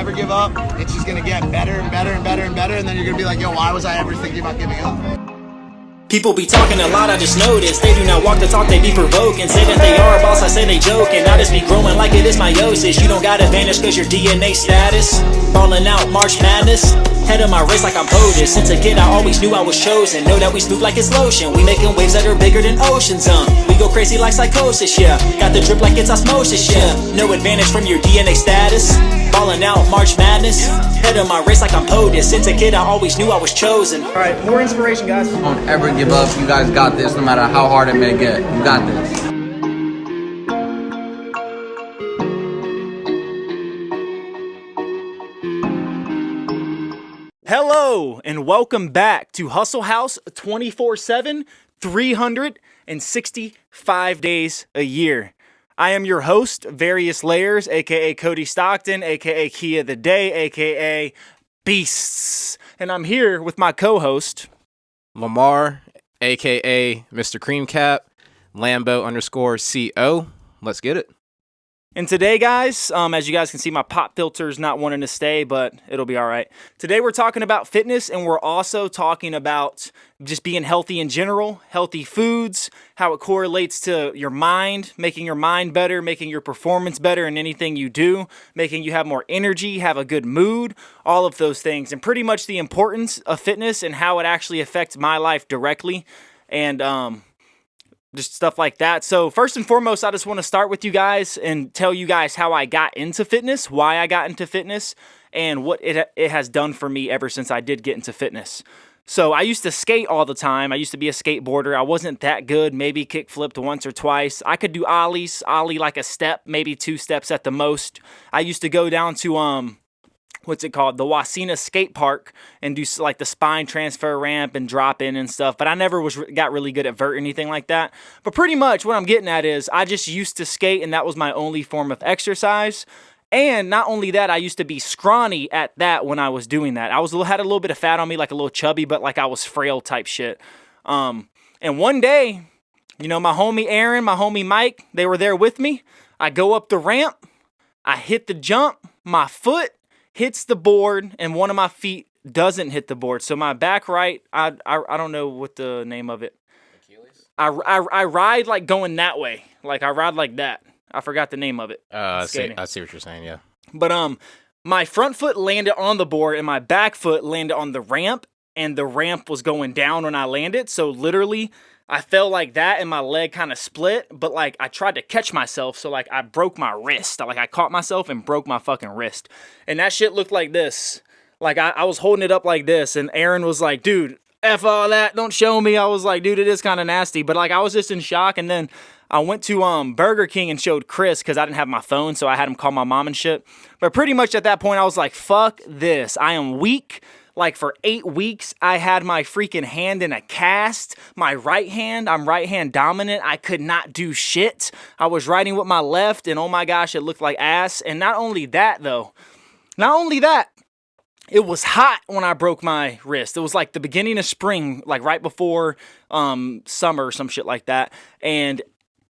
never give up. It's just going to get better and better and better and better. And then you're going to be like, yo, why was I ever thinking about giving up? People be talking a lot, I just noticed. They do not walk the talk, they be provoking. Say that they are a boss, I say they joking. I just be growing like it is meiosis. You don't got advantage cause your DNA status. Falling out, March Madness. Head on my wrist like I'm POTUS. Since a kid I always knew I was chosen. Know that we smooth like it's lotion. We making waves that are bigger than oceans, We go crazy like psychosis, yeah. Got the drip like it's osmosis, yeah. No advantage from your DNA status. Falling out, March Madness. Head on my wrist like I'm POTUS. Since a kid I always knew I was chosen. Alright, more inspiration, guys. Don't ever give up. You guys got this, no matter how hard it may get. You got this. Hello, and welcome back to Hustle House 24/7, 365 days a year. I am your host, Various Layers, aka Cody Stockton, aka Key of the Day, aka Beasts. And I'm here with my co-host, Lamar, aka Mr. Cream Cap, Lambo_CO. Let's get it. And today, guys, as you guys can see, my pop filter's not wanting to stay, but it'll be all right. Today, we're talking about fitness, and we're also talking about just being healthy in general, healthy foods, how it correlates to your mind, making your mind better, making your performance better in anything you do, making you have more energy, have a good mood, all of those things, and pretty much the importance of fitness and how it actually affects my life directly, and just stuff like that. So first and foremost, I just want to start with you guys and tell you guys how I got into fitness, why I got into fitness, and what it has done for me ever since I did get into fitness. So I used to skate all the time. I used to be a skateboarder. I wasn't that good, maybe kick flipped once or twice. I could do ollie like a step, maybe 2 steps at the most. I used to go down to the Wasena skate park and do like the spine transfer ramp and drop in and stuff. But I never got really good at vert or anything like that. But pretty much what I'm getting at is I just used to skate, and that was my only form of exercise. And not only that, I used to be scrawny at that when I was doing that. Had a little bit of fat on me, like a little chubby, but like I was frail type shit. And one day, my homie Aaron, my homie Mike, they were there with me. I go up the ramp, I hit the jump, my foot hits the board, and one of my feet doesn't hit the board. So my back right, I don't know what the name of it. Achilles? I ride like going that way. Like I ride like that. I forgot the name of it. I see what you're saying, yeah. But my front foot landed on the board, and my back foot landed on the ramp, and the ramp was going down when I landed. So literally, I fell like that, and my leg kind of split, but like I tried to catch myself, so like I broke my wrist. I caught myself and broke my fucking wrist. And that shit looked like this. Like I was holding it up like this, and Aaron was like, dude, F all that, don't show me. I was like, dude, it is kind of nasty. But like I was just in shock, and then I went to Burger King and showed Chris because I didn't have my phone, so I had him call my mom and shit. But pretty much at that point, I was like, fuck this. I am weak. Like for 8 weeks, I had my freaking hand in a cast. My right hand, I'm right hand dominant. I could not do shit. I was writing with my left, and oh my gosh, it looked like ass. And not only that, it was hot when I broke my wrist. It was like the beginning of spring, like right before summer or some shit like that. And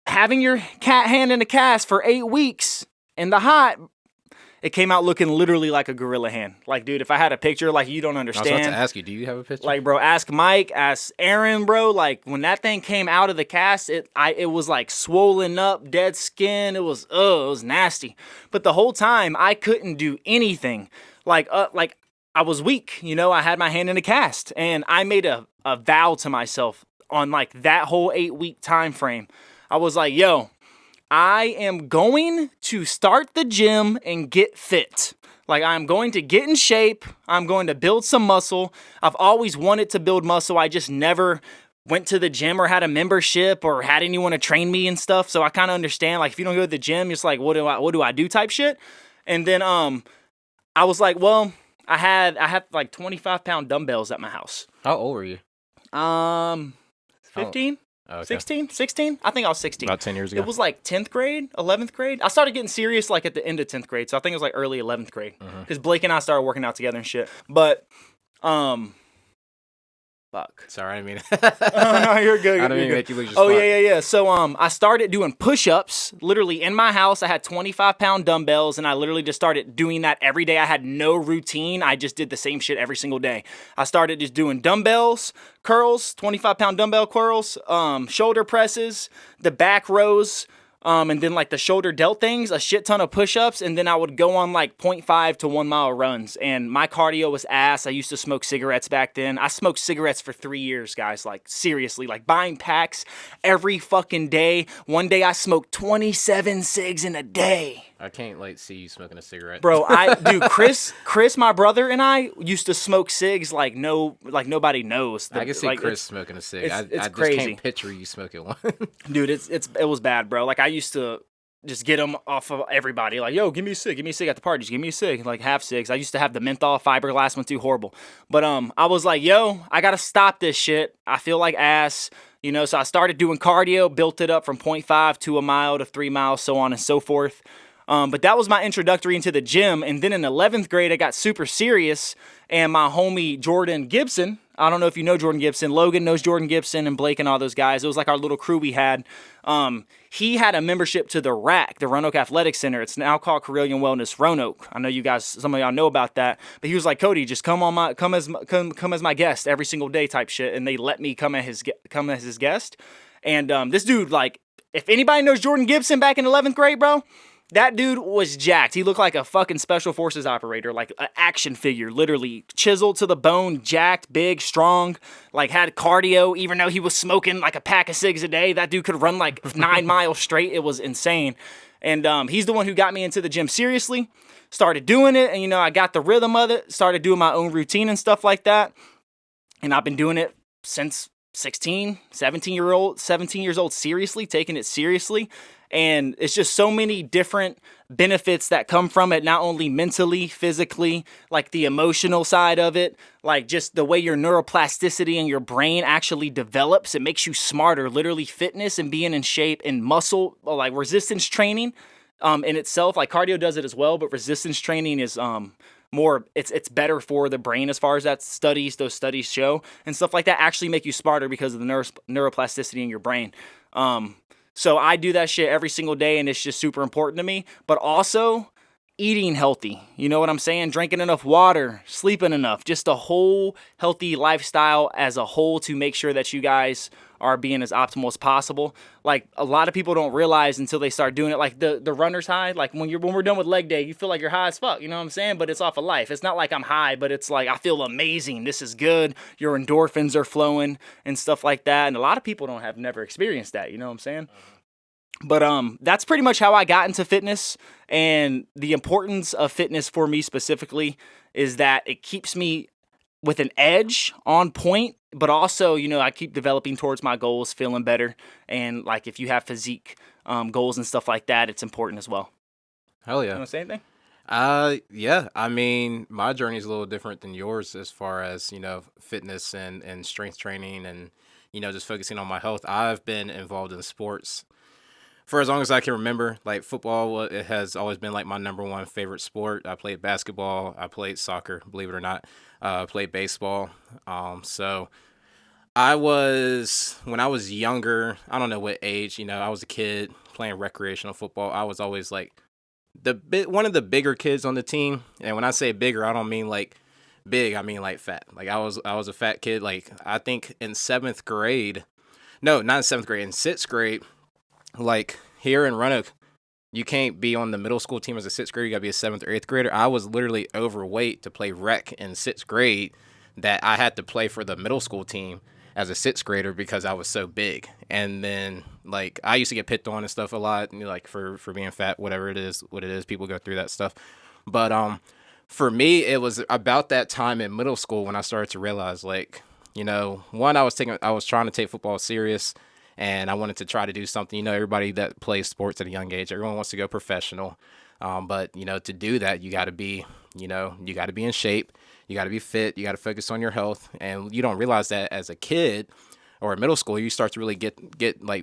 having your cat hand in a cast for 8 weeks in the hot, it came out looking literally like a gorilla hand. Like, dude, if I had a picture, like, you don't understand. I was about to ask you, do you have a picture? Like, bro, ask Mike, ask Aaron, bro. Like, when that thing came out of the cast, it was like swollen up, dead skin. It was nasty. But the whole time, I couldn't do anything. Like I was weak, I had my hand in a cast. And I made a vow to myself on like that whole 8-week time frame. I was like, yo, I am going to start the gym and get fit. Like, I'm going to get in shape. I'm going to build some muscle. I've always wanted to build muscle. I just never went to the gym or had a membership or had anyone to train me and stuff. So I kind of understand, like, if you don't go to the gym, it's like, what do I do type shit. And then I was like, well, I had like 25-pound dumbbells at my house. How old were you? 15? Oh, okay. 16? I think I was 16. About 10 years ago. It was like 10th grade, 11th grade. I started getting serious like at the end of 10th grade, so I think it was like early 11th grade. Because Blake and I started working out together and shit. But Fuck. Sorry, I mean. Oh, no, you're good. I don't You're mean good. make you lose your Oh, spot. yeah. So, I started doing push-ups literally in my house. I had 25-pound dumbbells, and I literally just started doing that every day. I had no routine. I just did the same shit every single day. I started just doing dumbbells, curls, 25-pound dumbbell curls, shoulder presses, the back rows, and then like the shoulder delt things, a shit ton of push-ups, and then I would go on like 0.5 to 1 mile runs. And my cardio was ass. I used to smoke cigarettes back then. I smoked cigarettes for 3 years, guys. Like seriously, like buying packs every fucking day. One day I smoked 27 cigs in a day. I can't like see you smoking a cigarette. Bro, Chris, my brother, and I used to smoke cigs like nobody knows. I can see like, Chris smoking a cig. I it's just crazy. can't picture you smoking one. Dude, it was bad, bro. Like I used to just get them off of everybody. Like, yo, give me a cig at the parties. Give me a cig, like half cigs. I used to have the menthol fiberglass one too, horrible. But I was like, yo, I gotta stop this shit. I feel like ass. You know, so I started doing cardio, built it up from 0.5 to 1 mile to 3 miles, so on and so forth. But that was my introductory into the gym. And then in 11th grade, I got super serious. And my homie Jordan Gibson, I don't know if you know Jordan Gibson. Logan knows Jordan Gibson and Blake and all those guys. It was like our little crew we had. He had a membership to the RAC, the Roanoke Athletic Center. It's now called Carilion Wellness Roanoke. I know you guys, some of y'all know about that. But he was like, Cody, just come as my guest every single day type shit. And they let me come as his guest. And this dude, like, if anybody knows Jordan Gibson back in 11th grade, bro, that dude was jacked. He looked like a fucking special forces operator, like an action figure, literally chiseled to the bone, jacked, big, strong, like had cardio, even though he was smoking like a pack of cigs a day. That dude could run like 9 miles straight. It was insane. And he's the one who got me into the gym seriously, started doing it. And, you know, I got the rhythm of it, started doing my own routine and stuff like that. And I've been doing it since 17 years old, seriously, taking it seriously. And it's just so many different benefits that come from it, not only mentally, physically, like the emotional side of it, like just the way your neuroplasticity in your brain actually develops. It makes you smarter, literally fitness and being in shape and muscle, like resistance training in itself. Like cardio does it as well, but resistance training is more, it's better for the brain as far as those studies show and stuff like that actually make you smarter because of the neuroplasticity in your brain. So I do that shit every single day, and it's just super important to me. But also eating healthy, you know what I'm saying? Drinking enough water, sleeping enough, just a whole healthy lifestyle as a whole to make sure that you guys are being as optimal as possible. Like a lot of people don't realize until they start doing it, like the runner's high. Like when we're done with leg day, you feel like you're high as fuck, you know what I'm saying? But it's off of life. It's not like I'm high, but it's like I feel amazing. This is good. Your endorphins are flowing and stuff like that. And a lot of people have never experienced that, you know what I'm saying? But that's pretty much how I got into fitness, and the importance of fitness for me specifically is that it keeps me with an edge on point, but also, you know, I keep developing towards my goals, feeling better, and like if you have physique goals and stuff like that, it's important as well. Hell yeah. You want to say anything? Yeah. I mean, my journey is a little different than yours as far as, you know, fitness and strength training and, you know, just focusing on my health. I've been involved in sports for as long as I can remember. Like football, it has always been like my number one favorite sport. I played basketball. I played soccer, believe it or not. I played baseball. So when I was younger, I don't know what age, you know, I was a kid playing recreational football. I was always like one of the bigger kids on the team. And when I say bigger, I don't mean like big, I mean like fat. Like I was a fat kid. Like I think in 7th grade, no, not in 7th grade, in 6th grade, like here in Roanoke, you can't be on the middle school team as a 6th grader. You got to be a 7th or 8th grader. I was literally overweight to play rec in 6th grade that I had to play for the middle school team as a 6th grader because I was so big. And then like I used to get picked on and stuff a lot, you know, like for being fat, whatever it is, what it is. People go through that stuff. But for me, it was about that time in middle school when I started to realize, like, you know, one, I was trying to take football serious. And I wanted to try to do something, you know, everybody that plays sports at a young age, everyone wants to go professional. But, you know, to do that, you got to be in shape. You got to be fit. You got to focus on your health. And you don't realize that as a kid or in middle school, you start to really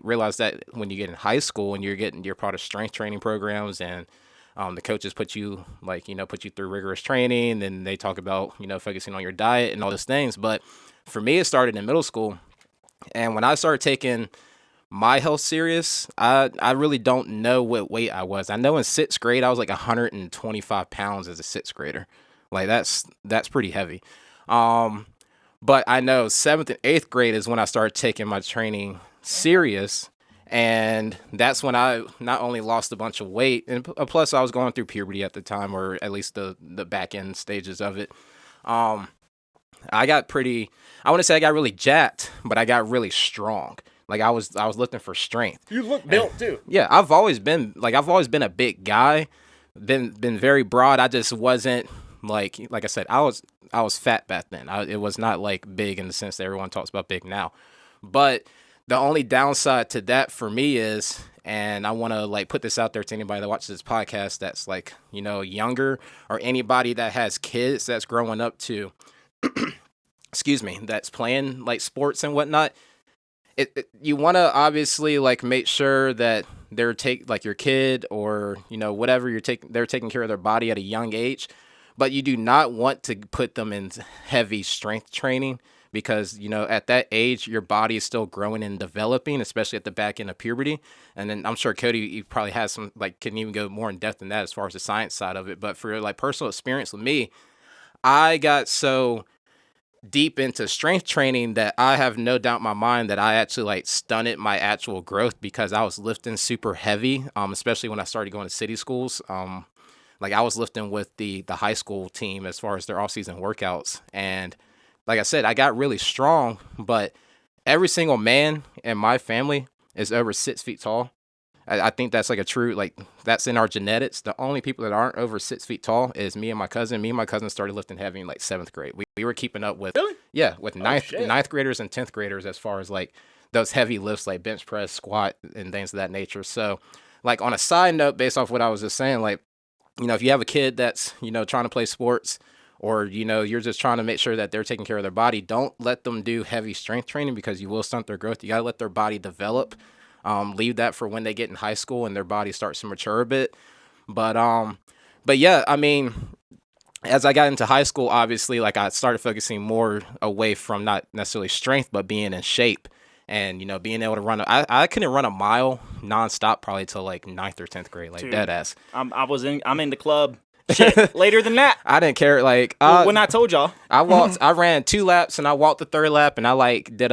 realize that when you get in high school and you're part of strength training programs and The coaches put you through rigorous training, and they talk about, focusing on your diet and all those things. But for me, it started in middle school. And when I started taking my health serious, I really don't know what weight I was. I know in sixth grade, I was like 125 pounds as a sixth grader. Like that's pretty heavy. But I know seventh and eighth grade is when I started taking my training serious. And that's when I not only lost a bunch of weight, and plus I was going through puberty at the time, or at least the back end stages of it. I got pretty, I want to say I got really jacked, but I got really strong. Like I was looking for strength. You look built too. Yeah, I've always been a big guy, been very broad. I just wasn't like I said, I was fat back then. It was not like big in the sense that everyone talks about big now. But the only downside to that for me is, and I want to like put this out there to anybody that watches this podcast that's like, younger, or anybody that has kids that's growing up to, excuse me, that's playing like sports and whatnot. You want to obviously like make sure that they're like your kid or, whatever they're taking care of their body at a young age, but you do not want to put them in heavy strength training because, at that age, your body is still growing and developing, especially at the back end of puberty. And then I'm sure Cody, you probably has some, like, can even go more in depth than that as far as the science side of it. But for like personal experience with me, I got so deep into strength training that I have no doubt in my mind that I actually like stunted my actual growth because I was lifting super heavy, especially when I started going to city schools. Like I was lifting with the high school team as far as their off-season workouts. And like I said, I got really strong, but every single man in my family is over 6 feet tall. I think that's like a true, like that's in our genetics. The only people that aren't over 6 feet tall is me and my cousin. Me and my cousin started lifting heavy in like seventh grade. We were keeping up with, Really? Yeah, with ninth graders and 10th graders as far as like those heavy lifts like bench press, squat, and things of that nature. So like on a side note, based off what I was just saying, like, if you have a kid that's, trying to play sports or, you're just trying to make sure that they're taking care of their body, don't let them do heavy strength training because you will stunt their growth. You got to let their body develop. Leave that for when they get in high school and their body starts to mature a bit. But yeah, I mean, as I got into high school, obviously, like I started focusing more away from not necessarily strength, but being in shape and, being able to run. I couldn't run a mile nonstop probably till like 9th or 10th grade, like dead ass. I'm in the club. Shit, later than that. I didn't care. Like when I told y'all, I ran 2 laps and I walked the 3rd lap and I like did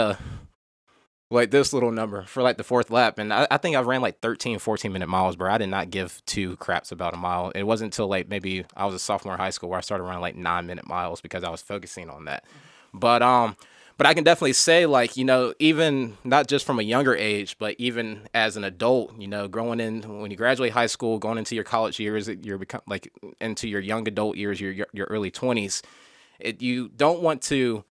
like this little number for like the 4th lap. And I think I ran like 14 minute miles, bro. I did not give 2 craps about a mile. It wasn't until like maybe I was a sophomore in high school where I started running like 9-minute miles because I was focusing on that. But I can definitely say like, even not just from a younger age, but even as an adult, growing in when you graduate high school, going into your college years, you're become like into your young adult years, your early 20s, you don't want to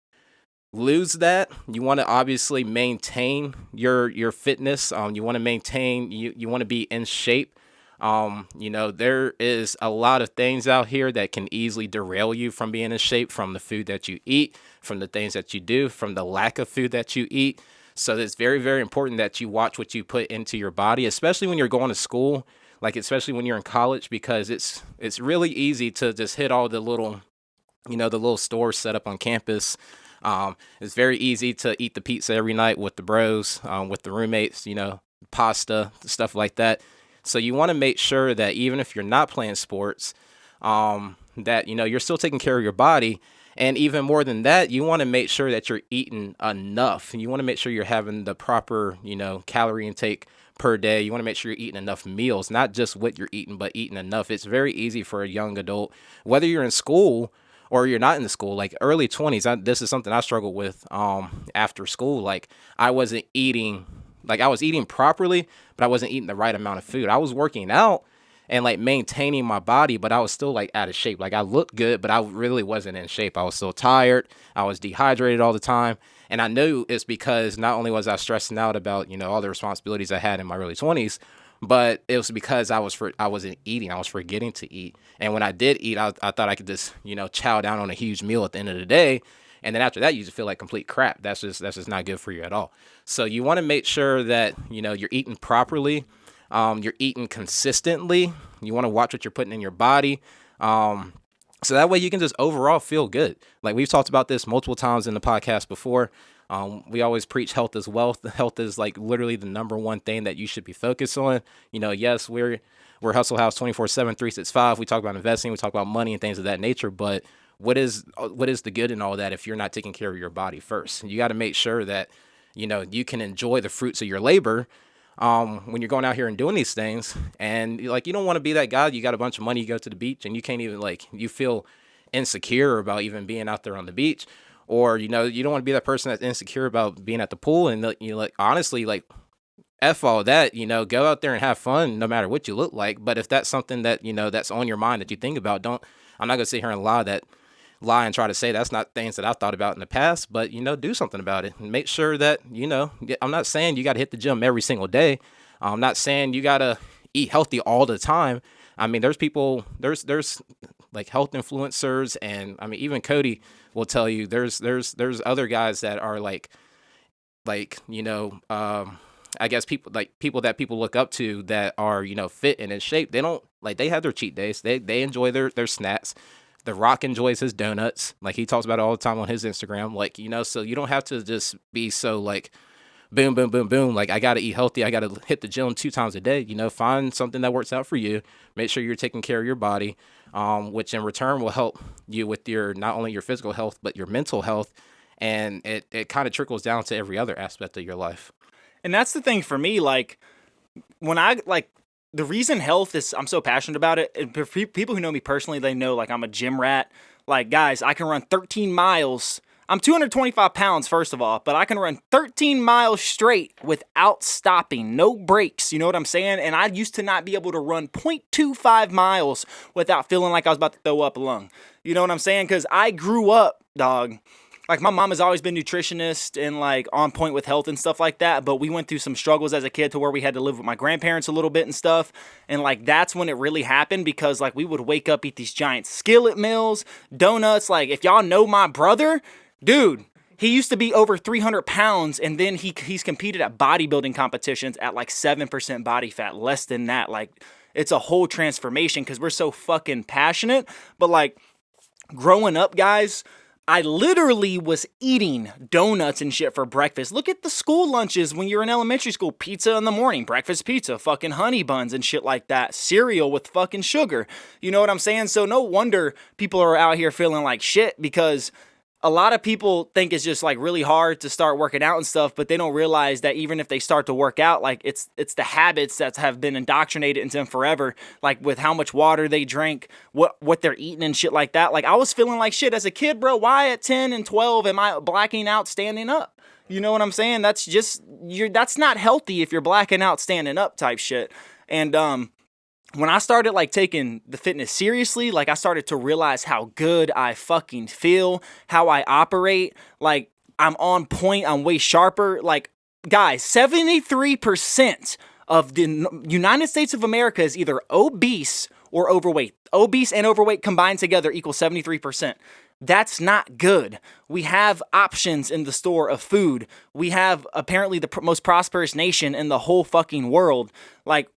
lose that. You want to obviously maintain your fitness. You want to maintain, you want to be in shape. There is a lot of things out here that can easily derail you from being in shape, from the food that you eat, from the things that you do, from the lack of food that you eat. So it's very, very important that you watch what you put into your body, especially when you're going to school, like especially when you're in college, because it's really easy to just hit all the little, the little stores set up on campus. It's very easy to eat the pizza every night with the bros, with the roommates, pasta, stuff like that. So you want to make sure that even if you're not playing sports, that, you're still taking care of your body. And even more than that, you want to make sure that you're eating enough. You want to make sure you're having the proper, calorie intake per day. You want to make sure you're eating enough meals, not just what you're eating, but eating enough. It's very easy for a young adult, whether you're in school or you're not in the school, like early 20s. This is something I struggled with after school. Like I wasn't eating, like I was eating properly, but I wasn't eating the right amount of food. I was working out and like maintaining my body, but I was still like out of shape. Like I looked good, but I really wasn't in shape. I was still tired. I was dehydrated all the time. And I knew it's because not only was I stressing out about, all the responsibilities I had in my early 20s, but it was because I wasn't eating. I was forgetting to eat. And when I did eat, I thought I could just, chow down on a huge meal at the end of the day. And then after that, you just feel like complete crap. That's just not good for you at all. So you want to make sure that, you're eating properly. You're eating consistently. You want to watch what you're putting in your body. So that way you can just overall feel good. Like we've talked about this multiple times in the podcast before. We always preach health is wealth. Health is like literally the number one thing that you should be focused on. Yes, we're Hustle House 24/7, 365. We talk about investing, we talk about money and things of that nature. But what is the good in all that if you're not taking care of your body first? You got to make sure that you can enjoy the fruits of your labor when you're going out here and doing these things. And you don't want to be that guy. You got a bunch of money, you go to the beach, and you can't even you feel insecure about even being out there on the beach. Or, you don't want to be that person that's insecure about being at the pool. And, honestly, F all that, go out there and have fun no matter what you look like. But if that's something that, that's on your mind that you think about, I'm not going to sit here and lie and try to say that's not things that I've thought about in the past. But, do something about it and make sure that, I'm not saying you got to hit the gym every single day. I'm not saying you got to eat healthy all the time. I mean, there's health influencers, and I mean, even Cody will tell you there's other guys that are I guess people that people look up to that are, fit and in shape. They don't they have their cheat days. They enjoy their snacks. The Rock enjoys his donuts. He talks about it all the time on his Instagram. So you don't have to just be so boom, boom, boom, boom. I got to eat healthy. I got to hit the gym 2 times a day. Find something that works out for you. Make sure you're taking care of your body, which in return will help you with not only your physical health, but your mental health. And it kind of trickles down to every other aspect of your life. And that's the thing for me, when the reason health is, I'm so passionate about it, and for people who know me personally, they know, I'm a gym rat. Guys, I can run 13 miles. I'm 225 pounds, first of all, but I can run 13 miles straight without stopping, no breaks, you know what I'm saying? And I used to not be able to run 0.25 miles without feeling like I was about to throw up a lung. You know what I'm saying? Because I grew up, dog. My mom has always been nutritionist and on point with health and stuff like that. But we went through some struggles as a kid to where we had to live with my grandparents a little bit and stuff. And that's when it really happened, because we would wake up, eat these giant skillet meals, donuts. If y'all know my brother, dude, he used to be over 300 pounds. And then he's competed at bodybuilding competitions at 7% body fat, less than that. It's a whole transformation because we're so fucking passionate. But growing up, guys, I literally was eating donuts and shit for breakfast. Look at the school lunches when you're in elementary school. Pizza in the morning, breakfast pizza, fucking honey buns and shit like that. Cereal with fucking sugar. You know what I'm saying? So no wonder people are out here feeling like shit, because a lot of people think it's just really hard to start working out and stuff, but they don't realize that even if they start to work out, it's the habits that have been indoctrinated into them forever, with how much water they drink, what they're eating and shit like that. I was feeling like shit as a kid, bro. Why at 10 and 12 am I blacking out standing up? You know what I'm saying? That's not healthy if you're blacking out standing up type shit. And when I started taking the fitness seriously, I started to realize how good I fucking feel, how I operate. I'm on point, I'm way sharper. Guys, 73% of the United States of America is either obese or overweight. Obese and overweight combined together equal 73%. That's not good. We have options in the store of food. We have apparently the most prosperous nation in the whole fucking world.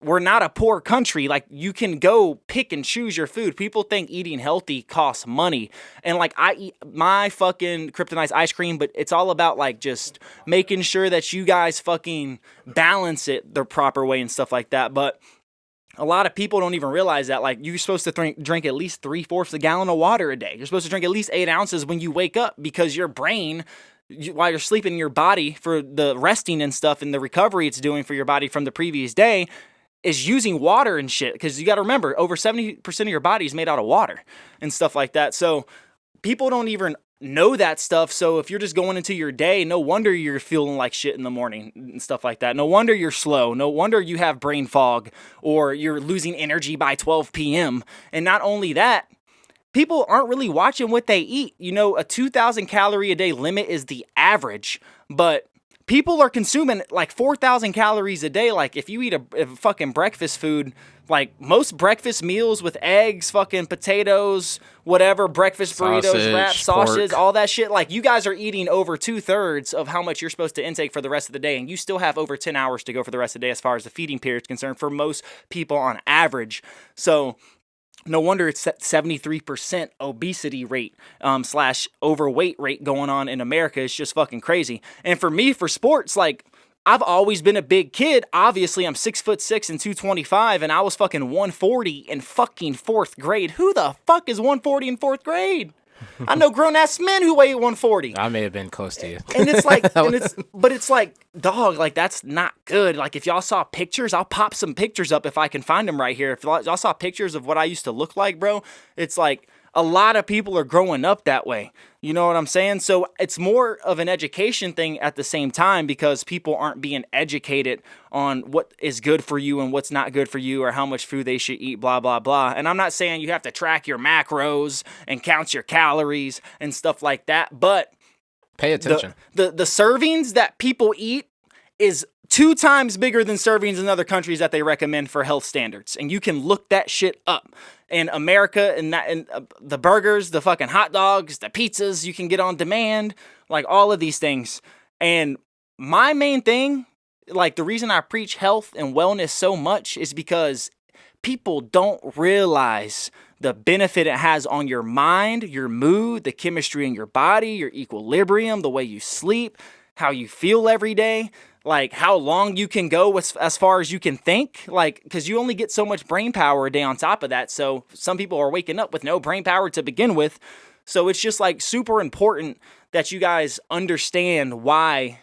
We're not a poor country. You can go pick and choose your food. People think eating healthy costs money. And I eat my fucking kryptonite ice cream, but it's all about just making sure that you guys fucking balance it the proper way and stuff like that. But a lot of people don't even realize that you're supposed to drink at least 3/4 a gallon of water a day. You're supposed to drink at least 8 ounces when you wake up, because your brain, while you're sleeping, your body, for the resting and stuff and the recovery it's doing for your body from the previous day, is using water and shit. Because you got to remember, over 70% of your body is made out of water and stuff like that. So people don't even know that stuff. So if you're just going into your day, no wonder you're feeling like shit in the morning and stuff like that. No wonder you're slow. No wonder you have brain fog, or you're losing energy by 12 p.m. And not only that, people aren't really watching what they eat. A 2,000 calorie a day limit is the average, but people are consuming 4,000 calories a day. If you eat a fucking breakfast food, Like, most breakfast meals with eggs, fucking potatoes, whatever, breakfast burritos, Sausage, wraps, sausages, pork. all that shit. Like, you guys are eating over 2/3 of how much you're supposed to intake for the rest of the day, and you still have over 10 hours to go for the rest of the day as far as the feeding period is concerned for most people on average. So no wonder it's that 73% obesity rate slash overweight rate going on in America. It's just fucking crazy. And for me, for sports, like, I've always been a big kid. Obviously, I'm 6'6" and 225, and I was fucking 140 in fucking 4th grade. Who the fuck is 140 in 4th grade? I know grown-ass men who weigh 140. I may have been close to you. And it's like, but it's like, dog, like, that's not good. Like, if y'all saw pictures, I'll pop some pictures up if I can find them right here. If y'all saw pictures of what I used to look like, bro, it's like, a lot of people are growing up that way. You know what I'm saying? So it's more of an education thing at the same time, because people aren't being educated on what is good for you and what's not good for you, or how much food they should eat, blah, blah, blah. And I'm not saying you have to track your macros and count your calories and stuff like that, but Pay attention. The servings that people eat is 2 times bigger than servings in other countries that they recommend for health standards. And you can look that shit up. In America, and the burgers, the fucking hot dogs, the pizzas you can get on demand, like all of these things. And my main thing, like the reason I preach health and wellness so much, is because people don't realize the benefit it has on your mind, your mood, the chemistry in your body, your equilibrium, the way you sleep, how you feel every day. Like, how long you can go as far as you can think, like, because you only get so much brain power a day on top of that. So some people are waking up with no brain power to begin with. So it's just like super important that you guys understand why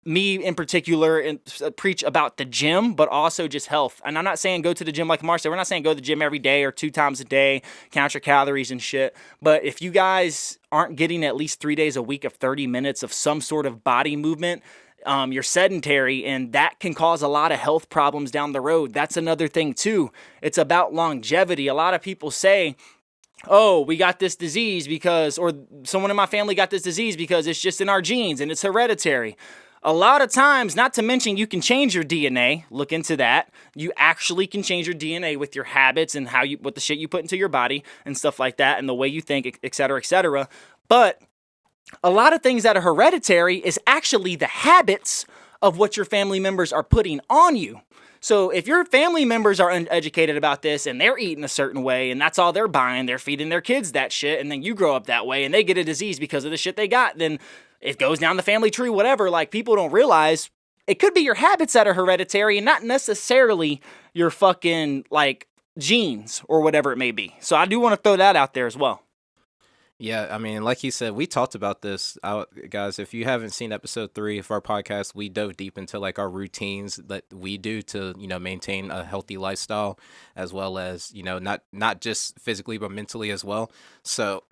me in particular and preach about the gym, but also just health. And I'm not saying go to the gym like Mark said. We're not saying go to the gym every day or 2 times a day, count your calories and shit. But if you guys aren't getting at least 3 days a week of 30 minutes of some sort of body movement, you're sedentary, and that can cause a lot of health problems down the road. That's another thing too. It's about longevity. A lot of people say, oh, we got this disease because, or someone in my family got this disease because it's just in our genes and it's hereditary. A lot of times, not to mention you can change your DNA. Look into that. You actually can change your DNA with your habits and what the shit you put into your body and stuff like that, and the way you think, et cetera, et cetera. But a lot of things that are hereditary is actually the habits of what your family members are putting on you. So if your family members are uneducated about this and they're eating a certain way and that's all they're buying, they're feeding their kids that shit, and then you grow up that way and they get a disease because of the shit they got, then it goes down the family tree, whatever. Like, people don't realize it could be your habits that are hereditary and not necessarily your fucking, like, genes or whatever it may be. So I do want to throw that out there as well. Yeah, I mean, like he said, we talked about this, guys. If you haven't seen episode 3 of our podcast, we dove deep into like our routines that we do to, maintain a healthy lifestyle, as well as, not just physically but mentally as well. So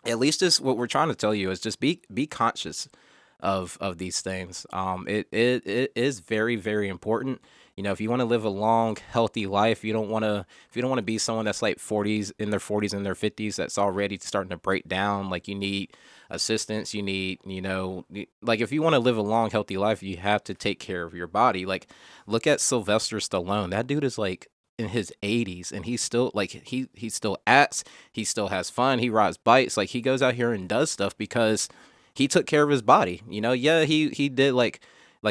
at least just what we're trying to tell you is just be conscious of these things. It is very, very important. If you want to live a long, healthy life, if you don't want to be someone that's like in their 40s and their 50s that's already starting to break down, like, you need assistance, you need, like, if you want to live a long, healthy life, you have to take care of your body. Like, look at Sylvester Stallone. That dude is like in his 80s and he's still like, he still acts, he still has fun, he rides bikes, like, he goes out here and does stuff because he took care of his body. Yeah, he did like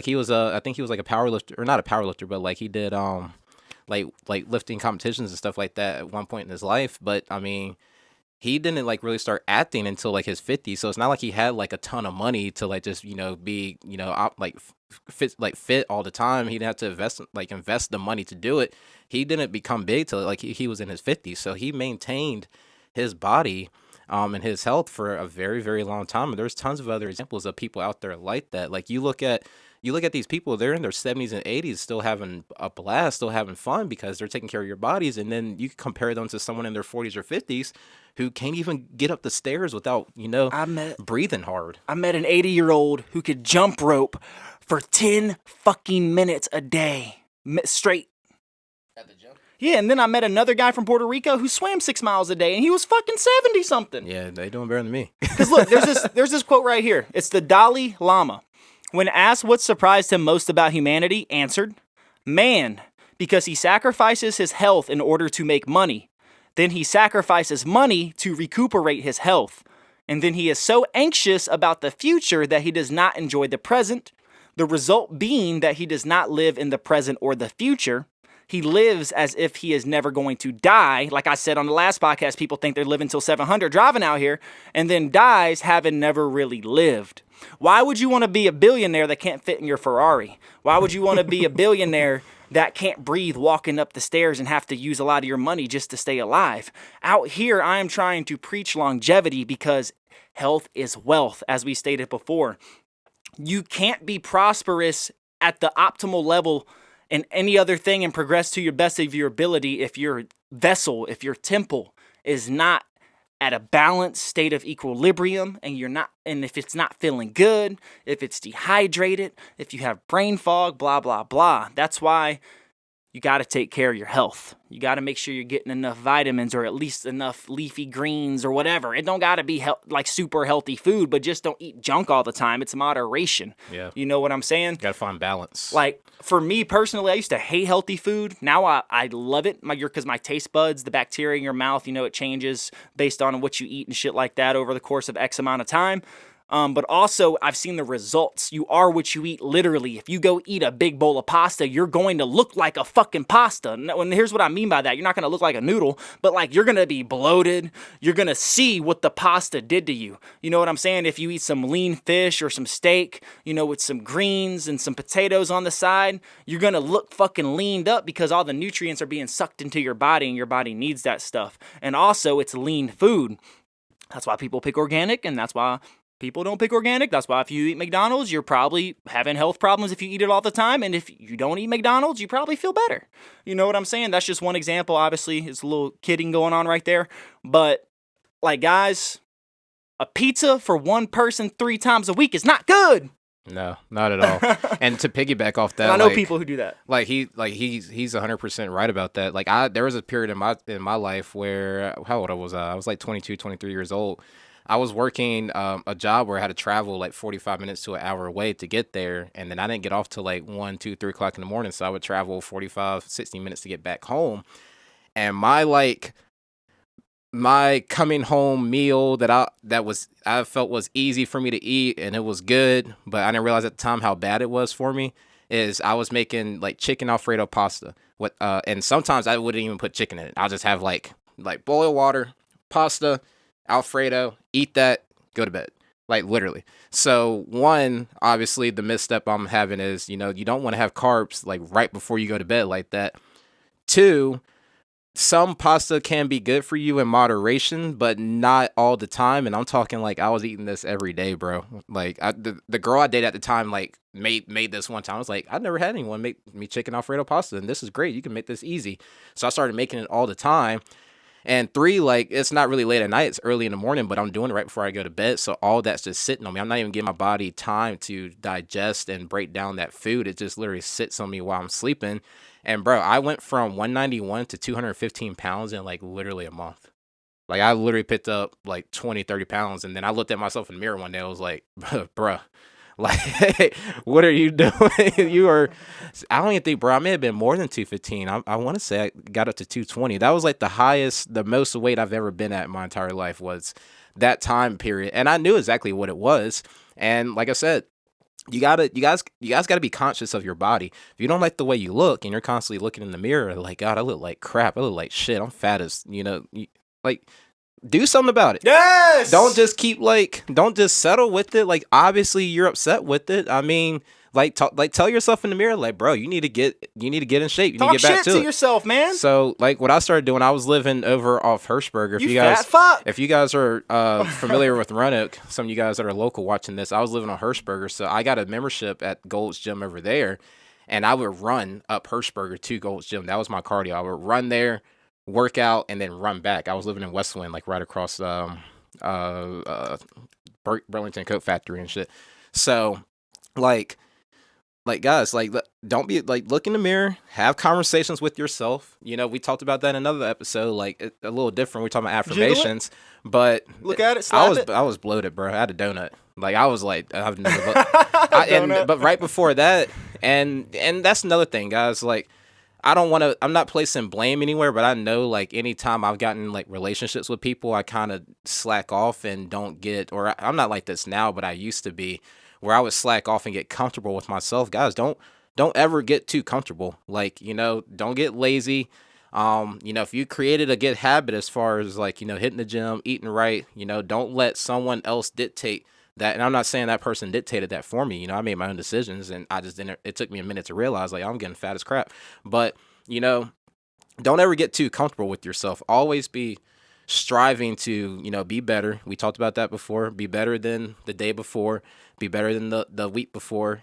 he was I think he was like a power lifter, or not a power lifter, but like he did like lifting competitions and stuff like that at one point in his life. But I mean, he didn't like really start acting until like his 50s. So it's not like he had like a ton of money to like just be fit all the time. He didn't have to invest the money to do it. He didn't become big till like he was in his 50s. So he maintained his body and his health for a very, very long time. And there's tons of other examples of people out there like that. Like, you look at these people, they're in their 70s and 80s still having a blast, still having fun because they're taking care of your bodies. And then you compare them to someone in their 40s or 50s who can't even get up the stairs without, breathing hard. I met an 80-year-old who could jump rope for 10 fucking minutes a day straight. At the gym? Yeah, and then I met another guy from Puerto Rico who swam 6 miles a day, and he was fucking 70-something. Yeah, they doing better than me. Because look, there's this quote right here. It's the Dalai Lama. When asked what surprised him most about humanity, answered, "Man, because he sacrifices his health in order to make money. Then he sacrifices money to recuperate his health. And then he is so anxious about the future that he does not enjoy the present. The result being that he does not live in the present or the future. He lives as if he is never going to die. Like I said on the last podcast, people think they're living till 700 driving out here, and then dies having never really lived. Why would you want to be a billionaire that can't fit in your Ferrari? Why would you want to be a billionaire that can't breathe walking up the stairs and have to use a lot of your money just to stay alive? Out here, I am trying to preach longevity because health is wealth, as we stated before. You can't be prosperous at the optimal level in any other thing and progress to your best of your ability if your vessel, if your temple is not at a balanced state of equilibrium, and if it's not feeling good, if it's dehydrated, if you have brain fog, blah, blah, blah. That's why you got to take care of your health. You got to make sure you're getting enough vitamins or at least enough leafy greens or whatever. It don't got to be like super healthy food, but just don't eat junk all the time. It's moderation. Yeah. You know what I'm saying? Got to find balance. Like, for me personally, I used to hate healthy food. Now I love it because my taste buds, the bacteria in your mouth, it changes based on what you eat and shit like that over the course of X amount of time. But also, I've seen the results. You are what you eat, literally. If you go eat a big bowl of pasta, you're going to look like a fucking pasta. And here's what I mean by that. You're not going to look like a noodle, but you're going to be bloated. You're going to see what the pasta did to you. You know what I'm saying? If you eat some lean fish or some steak, with some greens and some potatoes on the side, you're going to look fucking leaned up because all the nutrients are being sucked into your body and your body needs that stuff. And also, it's lean food. That's why people pick organic, and that's why people don't pick organic. That's why if you eat McDonald's, you're probably having health problems if you eat it all the time. And if you don't eat McDonald's, you probably feel better. You know what I'm saying? That's just one example. Obviously, it's a little kidding going on right there. But, guys, a pizza for one person 3 times a week is not good. No, not at all. And to piggyback off that, and I know people who do that. He's 100% right about that. There was a period in my life where, how old was I? I was 22, 23 years old. I was working a job where I had to travel 45 minutes to an hour away to get there. And then I didn't get off till 1, 2, 3 o'clock in the morning. So I would travel 45, 60 minutes to get back home. And my coming home meal that I felt was easy for me to eat and it was good, but I didn't realize at the time how bad it was for me, is I was making chicken Alfredo pasta. And sometimes I wouldn't even put chicken in it. I'll just have boil water, pasta, Alfredo, eat that, go to bed. Literally. So one, obviously the misstep I'm having is, you don't want to have carbs right before you go to bed like that. 2, some pasta can be good for you in moderation, but not all the time. And I'm talking I was eating this every day, bro. The girl I dated at the time made this one time. I was I've never had anyone make me chicken Alfredo pasta, and this is great. You can make this easy. So I started making it all the time. And 3, it's not really late at night. It's early in the morning, but I'm doing it right before I go to bed. So all that's just sitting on me. I'm not even giving my body time to digest and break down that food. It just literally sits on me while I'm sleeping. And bro, I went from 191 to 215 pounds in literally a month. I literally picked up 20, 30 pounds. And then I looked at myself in the mirror one day. I was bruh, what are you doing? I don't even think, bro, I may have been more than 215. I want to say I got up to 220. That was the most weight I've ever been at in my entire life was that time period. And I knew exactly what it was. And like I said, you guys gotta be conscious of your body. If you don't like the way you look and you're constantly looking in the mirror, God, I look like crap. I look like shit. I'm fat as, do something about it. Yes. Don't just don't just settle with it. Obviously you're upset with it. I mean, tell yourself in the mirror, bro, you need to get in shape. You need to get back to it. Talk shit to yourself, man. So what I started doing, I was living over off Hirschberger. If you guys are familiar with Roanoke, some of you guys that are local watching this, I was living on Hirschberger. So I got a membership at Gold's Gym over there, and I would run up Hirschberger to Gold's Gym. That was my cardio. I would run there, work out, and then run back. I was living in Westwind, right across Burlington Coat Factory and shit. So guys, don't be look in the mirror, have conversations with yourself. We talked about that in another episode, a little different. We're talking about affirmations, but look at it, slap I was bloated, bro. I had a donut. I was I've never but right before that, and that's another thing, guys. I'm not placing blame anywhere, but I know like anytime I've gotten like relationships with people, I kind of slack off and don't get, or I'm not like this now, but I used to be, where I would slack off and get comfortable with myself. Guys, don't ever get too comfortable. Like, don't get lazy. If you created a good habit as far as like, hitting the gym, eating right, don't let someone else dictate that. And I'm not saying that person dictated that for me. I made my own decisions, and I just didn't, it took me a minute to realize like I'm getting fat as crap. But, don't ever get too comfortable with yourself. Always be striving to, be better. We talked about that before. Be better than the day before, be better than the week before,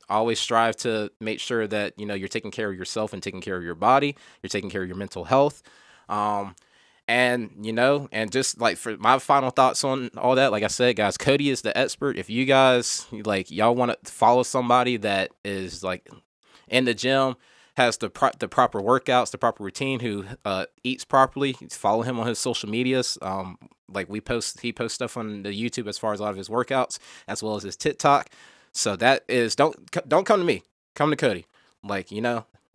always strive to make sure that, you're taking care of yourself and taking care of your body. You're taking care of your mental health. And just like for my final thoughts on all that, like I said, guys, Cody is the expert. If you guys like, y'all want to follow somebody that is like in the gym, has the proper workouts, the proper routine, who eats properly, follow him on his social medias. Like he posts stuff on the YouTube as far as a lot of his workouts, as well as his TikTok. So that is, don't come to me, come to Cody. Like,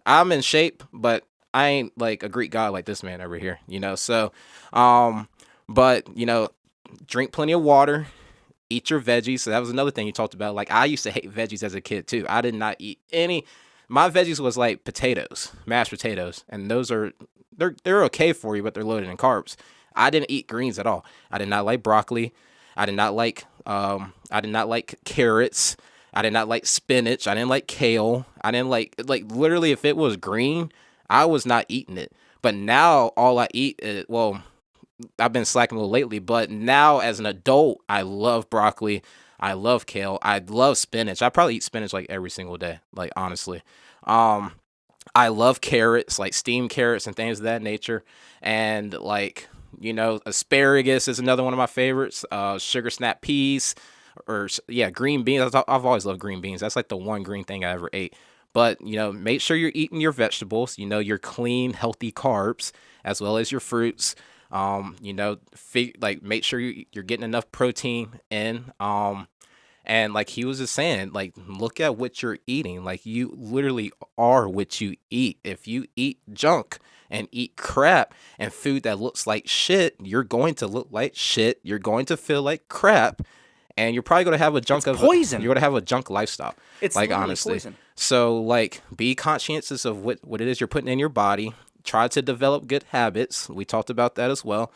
I'm in shape, but I ain't like a Greek god like this man over here, so, but, drink plenty of water, eat your veggies. So that was another thing you talked about. Like, I used to hate veggies as a kid too. I did not eat any, my veggies was like potatoes, mashed potatoes. And those are, they're okay for you, but they're loaded in carbs. I didn't eat greens at all. I did not like broccoli. I did not like carrots. I did not like spinach. I didn't like kale. I didn't like literally if it was green, I was not eating it. But now all I eat is, well, I've been slacking a little lately, but now as an adult, I love broccoli. I love kale. I love spinach. I probably eat spinach like every single day, like honestly. I love carrots, like steamed carrots and things of that nature. And like, asparagus is another one of my favorites. Sugar snap peas, or green beans. I've always loved green beans. That's like the one green thing I ever ate. But, make sure you're eating your vegetables, your clean, healthy carbs, as well as your fruits. Make sure you're getting enough protein in. And like he was just saying, like, look at what you're eating. Like, you literally are what you eat. If you eat junk and eat crap and food that looks like shit, you're going to look like shit. You're going to feel like crap. And you're probably going to have a junk poison. You're going to have a junk lifestyle. It's like, honestly. Poison. So like, be conscientious of what it is you're putting in your body. Try to develop good habits. We talked about that as well.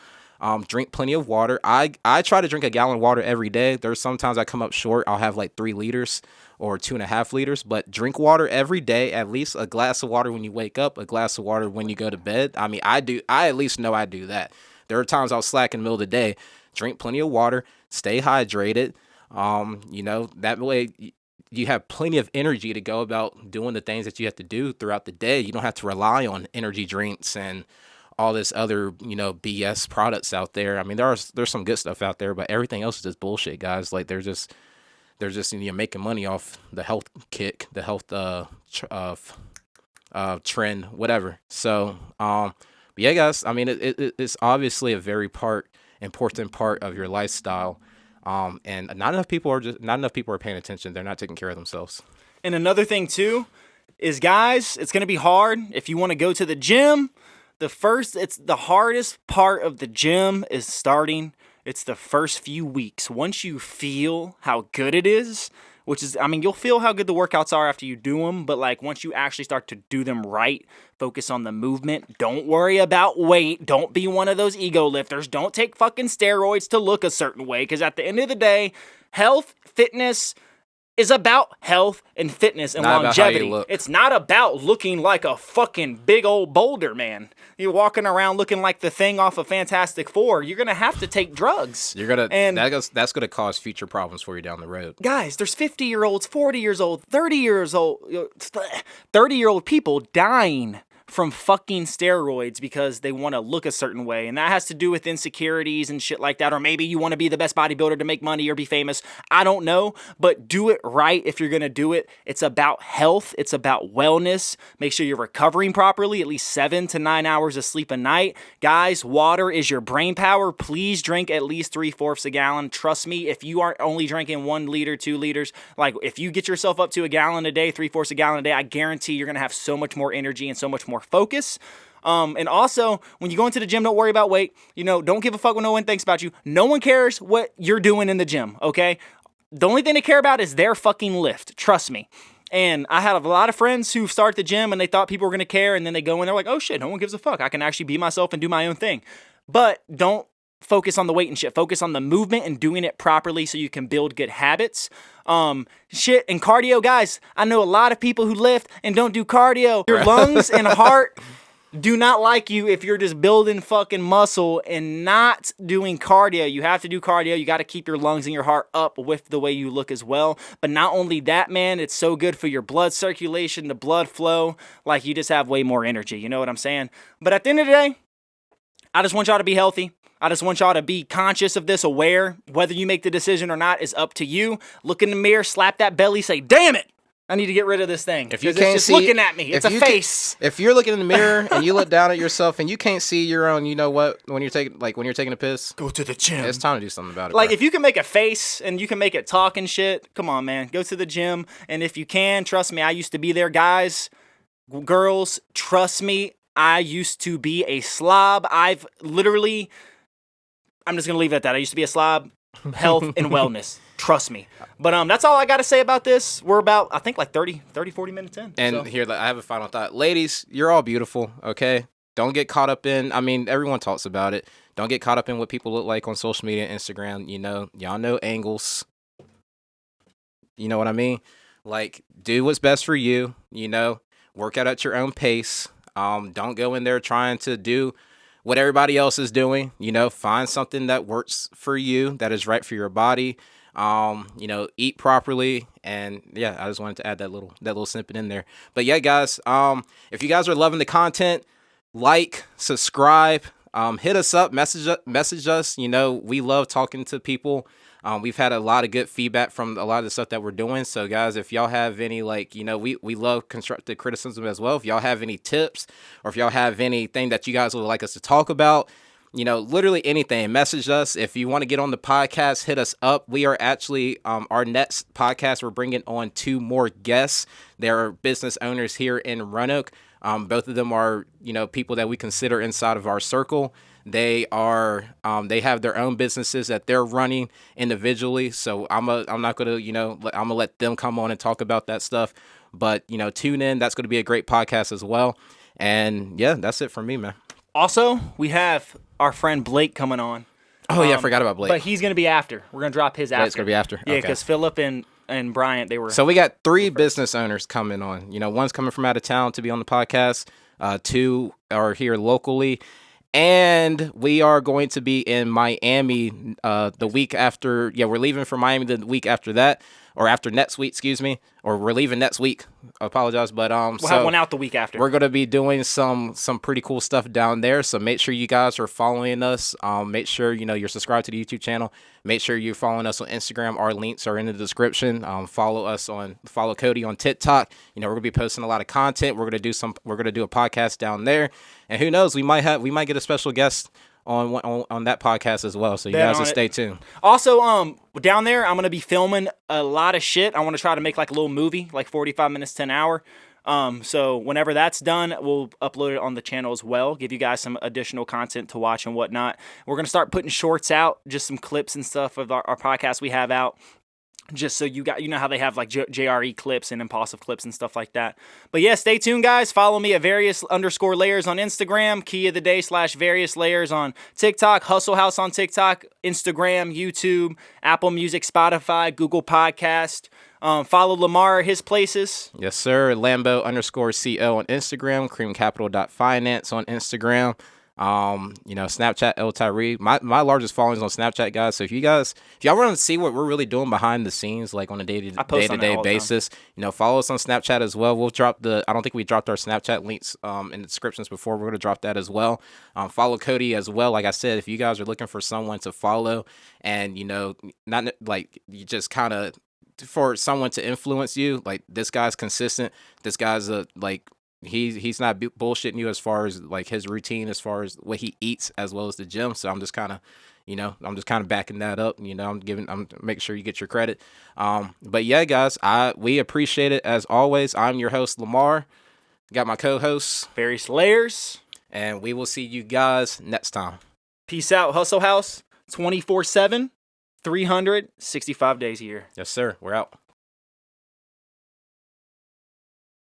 Drink plenty of water. I try to drink a gallon of water every day. There's sometimes I come up short. I'll have like 3 liters or 2.5 liters, but drink water every day, at least a glass of water when you wake up, a glass of water when you go to bed. I mean, I at least know I do that. There are times I'll slack in the middle of the day. Drink plenty of water, stay hydrated. That way you have plenty of energy to go about doing the things that you have to do throughout the day. You don't have to rely on energy drinks and all this other, BS products out there. I mean, there's some good stuff out there, but everything else is just bullshit, guys. Like they're just making money off the health kick, the health trend, whatever. So, yeah, guys. I mean, it's obviously a very important part of your lifestyle. And not enough people are paying attention. They're not taking care of themselves. And another thing too is, guys, it's going to be hard if you want to go to the gym. It's the hardest part of the gym is starting. It's the first few weeks. Once you feel how good it is, you'll feel how good the workouts are after you do them, but like once you actually start to do them right, focus on the movement. Don't worry about weight. Don't be one of those ego lifters. Don't take fucking steroids to look a certain way, because at the end of the day, health, fitness is about health and fitness and longevity. It's not about looking like a fucking big old boulder, man. You're walking around looking like the thing off of Fantastic Four. You're gonna have to take drugs. That's gonna cause future problems for you down the road. Guys, there's 50-year-olds, 40 years old, 30 years old, 30-year-old people dying from fucking steroids because they want to look a certain way. And that has to do with insecurities and shit like that. Or maybe you want to be the best bodybuilder to make money or be famous. I don't know, but do it right if you're going to do it. It's about health. It's about wellness. Make sure you're recovering properly, at least 7 to 9 hours of sleep a night. Guys, water is your brain power. Please drink at least 3/4 a gallon. Trust me, if you aren't only drinking 1 liter, 2 liters, like if you get yourself up to a gallon a day, 3/4 a gallon a day, I guarantee you're going to have so much more energy and so much more focus. And also, when you go into the gym, don't worry about weight. Don't give a fuck what no one thinks about you. No one cares what you're doing in the gym, okay? The only thing they care about is their fucking lift. Trust me. And I have a lot of friends who start the gym and they thought people were going to care, and then they go in, they're like, oh shit, no one gives a fuck. I can actually be myself and do my own thing. But don't focus on the weight and shit. Focus on the movement and doing it properly so you can build good habits. Shit and cardio, guys. I know a lot of people who lift and don't do cardio. Your lungs and heart do not like you if you're just building fucking muscle and not doing cardio. You have to do cardio. You got to keep your lungs and your heart up with the way you look as well. But not only that, man, it's so good for your blood circulation, the blood flow. Like, you just have way more energy. You know what I'm saying? But at the end of the day, I just want y'all to be healthy. I just want y'all to be conscious of this, aware. Whether you make the decision or not is up to you. Look in the mirror, slap that belly, say, damn it, I need to get rid of this thing. If you it's can't just see, looking at me. It's a face. If you're looking in the mirror and you look down at yourself and you can't see your own, you know what? When you're taking a piss, Go to the gym. it's time to do something about it. Like, bro. if you can make a face and you can make it talk and shit, come on, man. Go to the gym. And if you can, trust me, I used to be there. Guys, girls, trust me, I used to be a slob. I'm just going to leave it at that. I used to be a slob. Health and wellness. Trust me. But that's all I got to say about this. We're about, I think, like 40 minutes in. And so. here, I have a final thought. Ladies, you're all beautiful, okay? Don't get caught up in, everyone talks about it. Don't get caught up in what people look like on social media and Instagram. Y'all know angles. You know what I mean? Like, do what's best for you, work out at your own pace. Don't go in there trying to do what everybody else is doing. Find something that works for you, that is right for your body. Eat properly. And yeah, I just wanted to add that little snippet in there. But yeah, guys, if you guys are loving the content, like, subscribe, hit us up, message us. We love talking to people. We've had a lot of good feedback from a lot of the stuff that we're doing. So guys, if y'all have any, we love constructive criticism as well. If y'all have any tips, or if y'all have anything that you guys would like us to talk about, literally anything, message us. If you want to get on the podcast, hit us up. We are actually, our next podcast, we're bringing on 2 more guests. They're business owners here in Roanoke. Both of them are, people that we consider inside of our circle. They have their own businesses that they're running individually. So I'm not going to, I'm going to let them come on and talk about that stuff. But, tune in. That's going to be a great podcast as well. And yeah, that's it for me, man. Also, we have our friend Blake coming on. Oh yeah, I forgot about Blake. But he's going to be after. We're going to drop his after. It's going to be after? Yeah, Okay. because Philip and Bryant, they were. So we got 3 business owners coming on. One's coming from out of town to be on the podcast. 2 are here locally. And we are going to be in Miami the week after. Yeah, we're leaving for Miami the week after that, or after next week, excuse me. Or we're leaving next week. I apologize, but we'll have one out the week after. We're going to be doing some pretty cool stuff down there. So make sure you guys are following us. Make sure you're subscribed to the YouTube channel. Make sure you're following us on Instagram. Our links are in the description. Follow Cody on TikTok. We're going to be posting a lot of content. We're going to do a podcast down there. And who knows, we might get a special guest on that podcast as well. So you guys will stay tuned. Also, down there, I'm going to be filming a lot of shit. I want to try to make like a little movie, like 45 minutes to an hour. So whenever that's done, we'll upload it on the channel as well, give you guys some additional content to watch and whatnot. We're going to start putting shorts out, just some clips and stuff of our podcast we have out. Just so you how they have like JRE clips and impulsive clips and stuff like that. But yeah, stay tuned, guys. Follow me at various_layers on Instagram, key of the day /various layers on TikTok, Hustle House on TikTok, Instagram, YouTube, Apple Music, Spotify, Google Podcast. Follow Lamar at his places. Yes, sir. Lambo_CO on Instagram, creamcapital.finance on Instagram. Snapchat L Tyree. My largest following is on Snapchat, guys. So if y'all want to see what we're really doing behind the scenes, like on a day-to-day basis, follow us on Snapchat as well. We'll drop I don't think we dropped our Snapchat links in the descriptions before. We're going to drop that as well. Follow Cody as well. Like I said, if you guys are looking for someone to follow and, not like you just kind of for someone to influence you, like this guy's consistent. This guy's he's not bullshitting you as far as like his routine, as far as what he eats, as well as the gym. So I'm just kind of backing that up. I'm making sure you get your credit. But yeah, guys, we appreciate it as always. I'm your host, Lamar. Got my co-hosts, Various Layers. And we will see you guys next time. Peace out, Hustle House. 24/7, 365 days a year. Yes, sir. We're out.